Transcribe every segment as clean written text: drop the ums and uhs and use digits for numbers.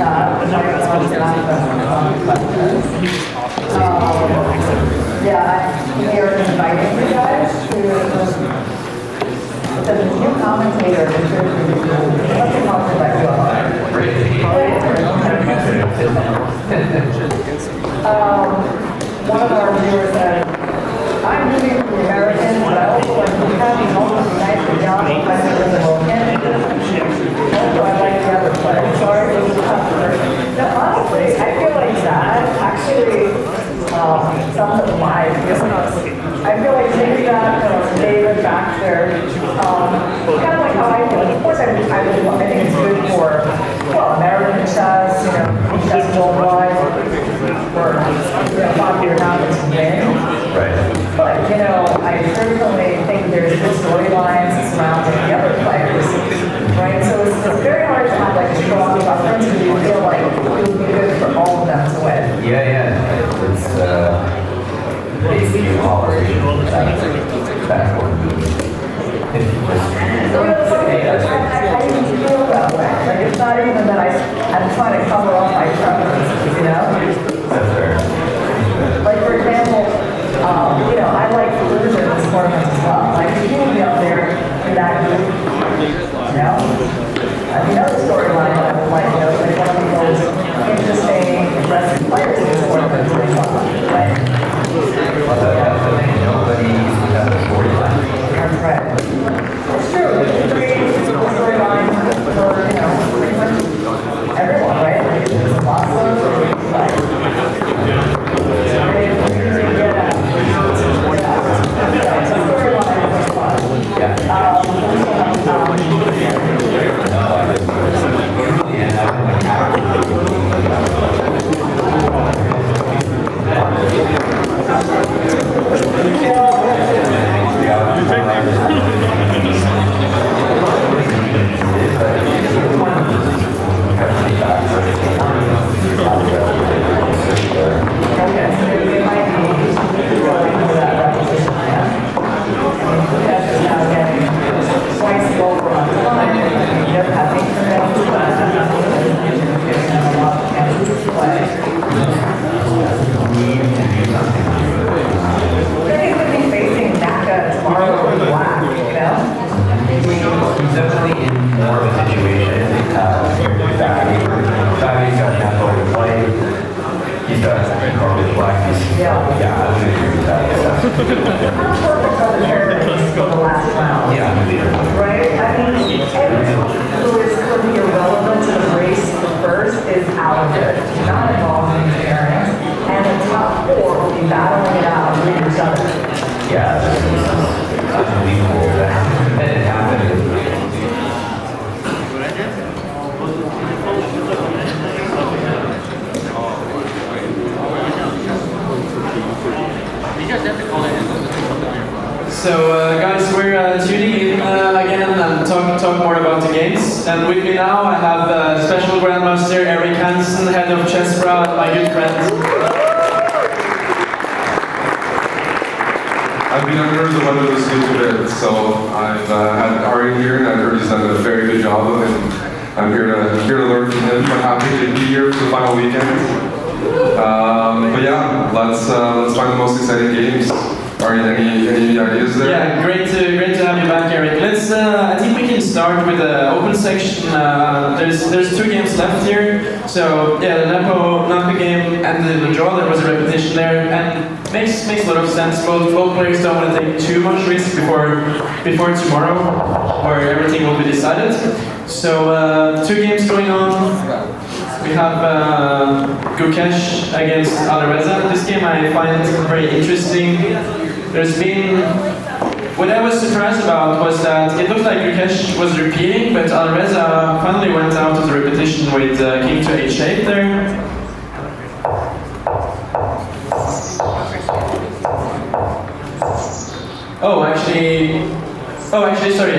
I'm here inviting you guys to the new commentator. Let's talk about you all. One of our viewers said, I'm moving to the Americans, but I also like to have these moments of nice and young, and I live in the Vulcan. Also, I like the other players. Sorry, it was tough. No, honestly, I feel like that actually sums up my feelings. I feel like maybe that David Baxter, kind of like how I feel. Of course, I think it's good for, American chess, chess worldwide, for 5 years now, it's win. Right. But, I personally think there's good storylines surrounding the other players, right? So it's very hard to have like a strong preference because you feel like it would be good for all of them to win. Yeah. It's basically backward movement. How do you feel that way? Like it's not even that I'm trying to cover up my preferences, That's fair. Like for example, I like losers in this tournament as well. Like you can be up there in that group, Another storyline that I would like, like one of the most interesting, aggressive players in this tournament is right? Nobody has a storyline. That's right. It's true. It's three storylines for, pretty much everyone, right? There's lots of, Guys, we're tuning in again and talk more about the games. And with me now, I have Special Grandmaster Eric Hansen, Head of Chess Pro, and my good friend. I've been under the weather this week a bit, so I've had Ari here, and I've heard he's done a very good job of it. And I'm here to learn from him. I'm happy to be here for the final weekend. But yeah, let's find the most exciting games. Are any ideas there? Yeah, great to have you back, Eric. Let's. I think we can start with the open section. There's 2 games left here. So yeah, the Napo game ended in a draw. There was a repetition there, and makes a lot of sense. Both players don't want to take too much risk before tomorrow, where everything will be decided. So 2 games going on. We have Gukesh against Alireza. This game I find very interesting. There's been... What I was surprised about was that it looked like Gukesh was repeating, but Alireza finally went out of the repetition with king to h8 there. Sorry.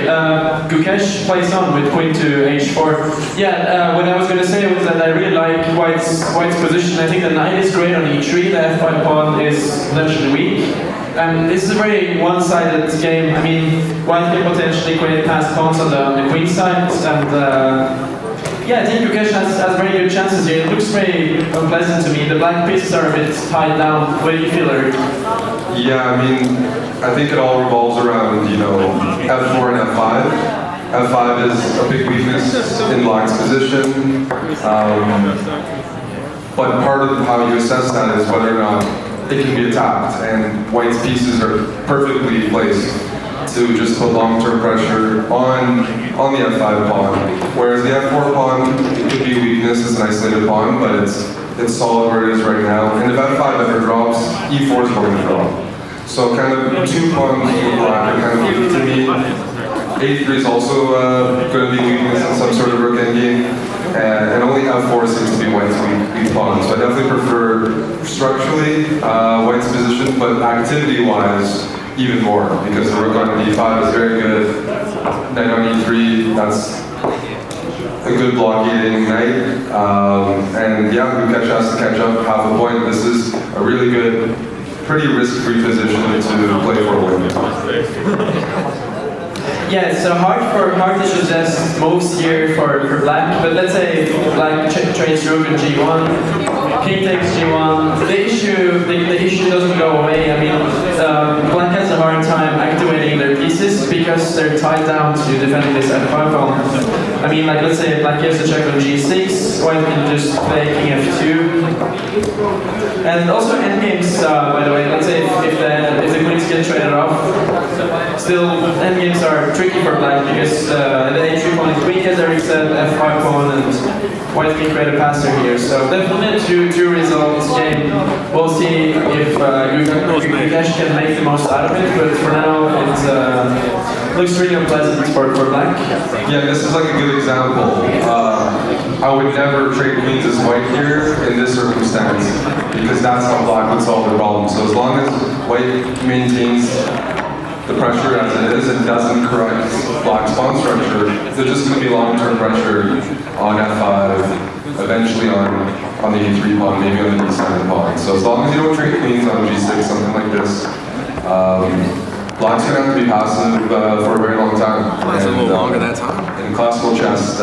Gukesh plays on with queen to h4. Yeah, what I was going to say was that I really like White's position. I think the knight is great on e3, the f5 pawn is potentially weak. And this is a very one-sided game. I mean, White can potentially create past pawns on the queen side, and Yeah, I think Yukesh has very good chances here. It looks very unpleasant to me. The black pieces are a bit tied down. What do you feel, Eric? Yeah, I mean, I think it all revolves around, F4 and F5. F5 is a big weakness in black's position. But part of how you assess that is whether or not it can be attacked. And white's pieces are perfectly placed to just put long-term pressure on the F5 pawn. Whereas the F4 pawn, it could be a weakness, it's an isolated pawn, but it's solid where it is right now. And if F5 ever drops, E4 is going to drop. So kind of two pawns in black are kind of weak to me. A3 is also going to be weakness in some sort of rook endgame. And only F4 seems to be white's weak pawn. So I definitely prefer structurally white's position, but activity-wise, even more, because the rook on D5 is very good. Knight on E3, that's a good blockading knight. And yeah, Yukesh has to catch up half a point. This is a really good, pretty risk-free position to play for a win. Yeah, it's hard to suggest moves here for black, but let's say black trains rook on G1, king takes G1. The issue doesn't go away. I mean, black has a hard time activating their pieces because they're tied down to defending this F5 pawn. I mean, like let's say black gives a check on G6, white can just play king F2. And also endgames, by the way, let's say if the queens get traded off, still endgames are tricky for black because the A3 pawn is weak, as Eric said, F5 pawn, and white can create a passer here. So definitely two results game. We'll see if Yukesh can make the most out of it, but for now it looks really unpleasant for black. Yeah, this is like a good example. I would never trade queens as white here in this circumstance because that's how black would solve the problem. So as long as white maintains the pressure as it is and doesn't correct black's pawn structure, there's just going to be long-term pressure on F5, eventually on the E3 pawn, maybe on the D7 pawn. So as long as you don't trade queens on G6, something like this, black's going to have to be passive for a very long time. Well, that's a little longer that time. In classical chess,